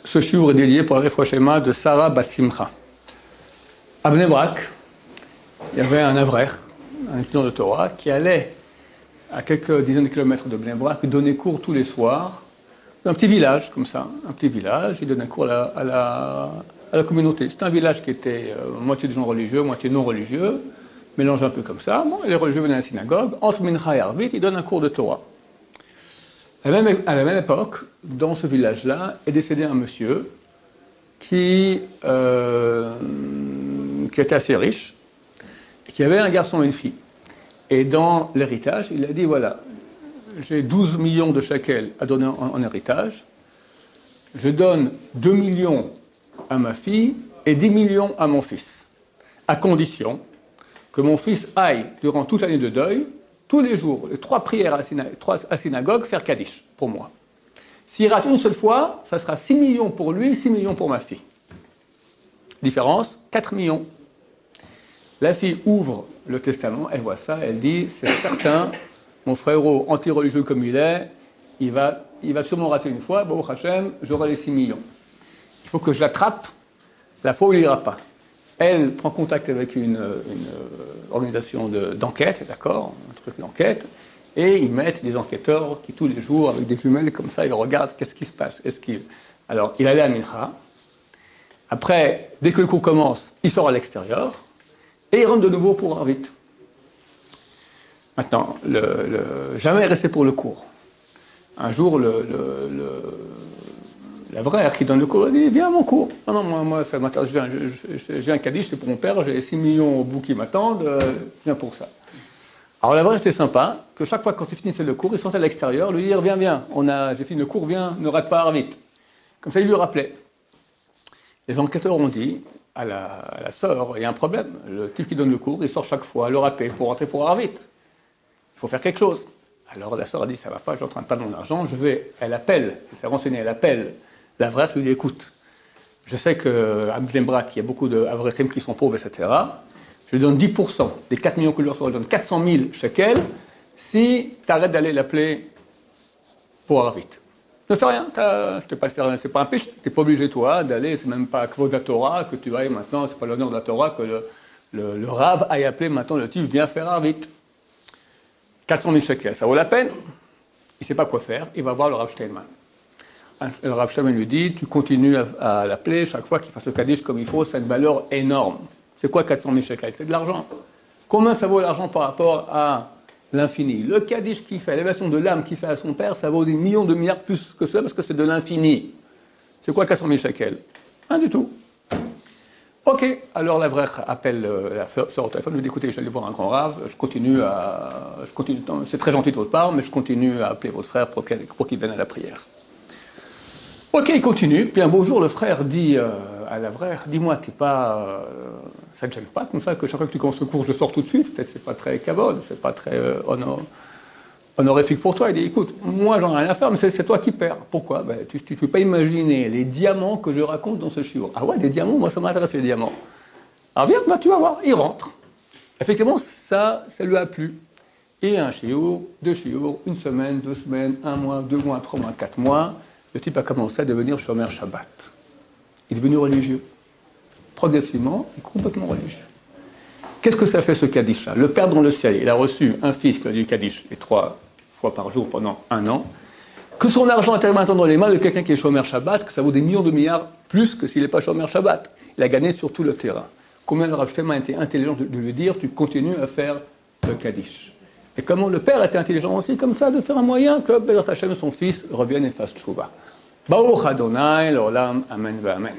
ce shiur est dédié pour la Refoua Shema de Sarah Bat Simcha. À Bnei Brak, il y avait un avrer, un étudiant de Torah, qui allait à quelques dizaines de kilomètres de Bnei Brak donner cours tous les soirs, dans un petit village comme ça, un petit village, il donnait cours à la communauté. C'était un village qui était moitié de gens religieux, moitié non religieux, mélangé un peu comme ça. Bon, et les religieux venaient à la synagogue, entre Mincha et Arvit, il donne un cours de Torah. À la même époque, dans ce village-là, est décédé un monsieur qui était assez riche, et qui avait un garçon et une fille. Et dans l'héritage, il a dit, voilà, j'ai 12 millions de shekels à donner en héritage, je donne 2 millions à ma fille et 10 millions à mon fils, à condition que mon fils aille, durant toute l'année de deuil, tous les jours, les 3 prières à la synagogue, faire Kaddish, pour moi. S'il rate une seule fois, ça sera 6 millions pour lui, 6 millions pour ma fille. Différence, 4 millions. La fille ouvre le testament, elle voit ça, elle dit, c'est certain, mon frérot, anti-religieux comme il est, il va sûrement rater une fois, Baruch Hashem, j'aurai les 6 millions. Il faut que je l'attrape, la fois où il n'ira pas. Elle prend contact avec une organisation d'enquête, d'accord, un truc d'enquête, et ils mettent des enquêteurs qui, tous les jours, avec des jumelles comme ça, ils regardent qu'est-ce qui se passe. Alors, il allait à Mincha. Après, dès que le cours commence, il sort à l'extérieur, et il rentre de nouveau pour Arvit. Maintenant, jamais resté pour le cours. Un jour, l'avraire qui donne le cours, il dit, viens à mon cours. Non, moi ça m'intéresse, j'ai un Kaddish, c'est pour mon père, j'ai 6 millions au bout qui m'attendent, je viens pour ça. Alors l'avraire était sympa, que chaque fois quand il finissait le cours, il sortait à l'extérieur, lui dire, viens, j'ai fini le cours, viens, ne rate pas Arvit. Comme ça, il lui rappelait. Les enquêteurs ont dit à la sœur, il y a un problème, le type qui donne le cours, il sort chaque fois, le rappel pour rentrer pour Arvit. Il faut faire quelque chose. Alors la sœur a dit, ça ne va pas, je n'entraîne pas mon argent, elle appelle, elle s'est renseignée, elle appelle l'avraire, lui dit, écoute, je sais qu'à Bnei Brak, il y a beaucoup d'avraïm qui sont pauvres, etc. Je lui donne 10% des 4 millions que je lui reçois, je donne 400 000 shekels, si tu arrêtes d'aller l'appeler pour Arvit. Ne fais rien, je t'ai pas le faire, c'est pas un péché, tu n'es pas obligé toi d'aller, c'est même pas Kvod la Torah que tu ailles maintenant, c'est pas l'honneur de la Torah que le Rav aille appeler maintenant le type, viens faire Arvit. 400 000 shekels, ça vaut la peine. Il ne sait pas quoi faire, il va voir le Rav Steinman. Le Rav Steinman lui dit, tu continues à l'appeler, chaque fois qu'il fasse le Kaddish comme il faut, ça a une valeur énorme. C'est quoi 400 000 shekels? C'est de l'argent. Combien ça vaut l'argent par rapport à l'infini? Le Kaddish qu'il fait, l'élévation de l'âme qu'il fait à son père, ça vaut des millions de milliards plus que ça, parce que c'est de l'infini. C'est quoi 400 000 shekels? Rien du tout. Ok, alors l'avraire appelle la sœur au téléphone, lui dit, écoutez, je vais aller voir un grand rave, je continue, c'est très gentil de votre part, mais je continue à appeler votre frère pour qu'il vienne à la prière. Ok, il continue, puis un beau jour, le frère dit à l'avraire, dis-moi, ça ne te gêne pas comme ça, que chaque fois que tu commences le cours, je sors tout de suite, peut-être c'est pas très kavod, c'est pas très honorifique pour toi. Il dit, écoute, moi j'en ai rien à faire, mais c'est toi qui perds. Pourquoi? Tu ne peux pas imaginer les diamants que je raconte dans ce shiur. Ah ouais, des diamants, moi ça m'intéresse les diamants. Alors viens, tu vas voir, il rentre. Effectivement, ça lui a plu. Et un shiur, 2 shiur, 1 semaine, 2 semaines, 1 mois, 2 mois, 3 mois, 4 mois, le type a commencé à devenir shomer Shabbat. Il est devenu religieux. Progressivement, il est complètement religieux. Qu'est-ce que ça fait ce Kaddish-là? Le Père dans le ciel, il a reçu un fils qui a dit Kaddish les 3 fois par jour pendant 1 an, que son argent est maintenant dans les mains de quelqu'un qui est shomer Shabbat, que ça vaut des millions de milliards plus que s'il n'est pas shomer Shabbat. Il a gagné sur tout le terrain. Combien le Rav Steinman a été intelligent de lui dire, tu continues à faire le Kaddish. Et comment le Père était intelligent aussi, comme ça, de faire un moyen que Bezrat Hashem, son fils, revienne et fasse tchouva. Baruch Adonai, l'olam, amen, amen.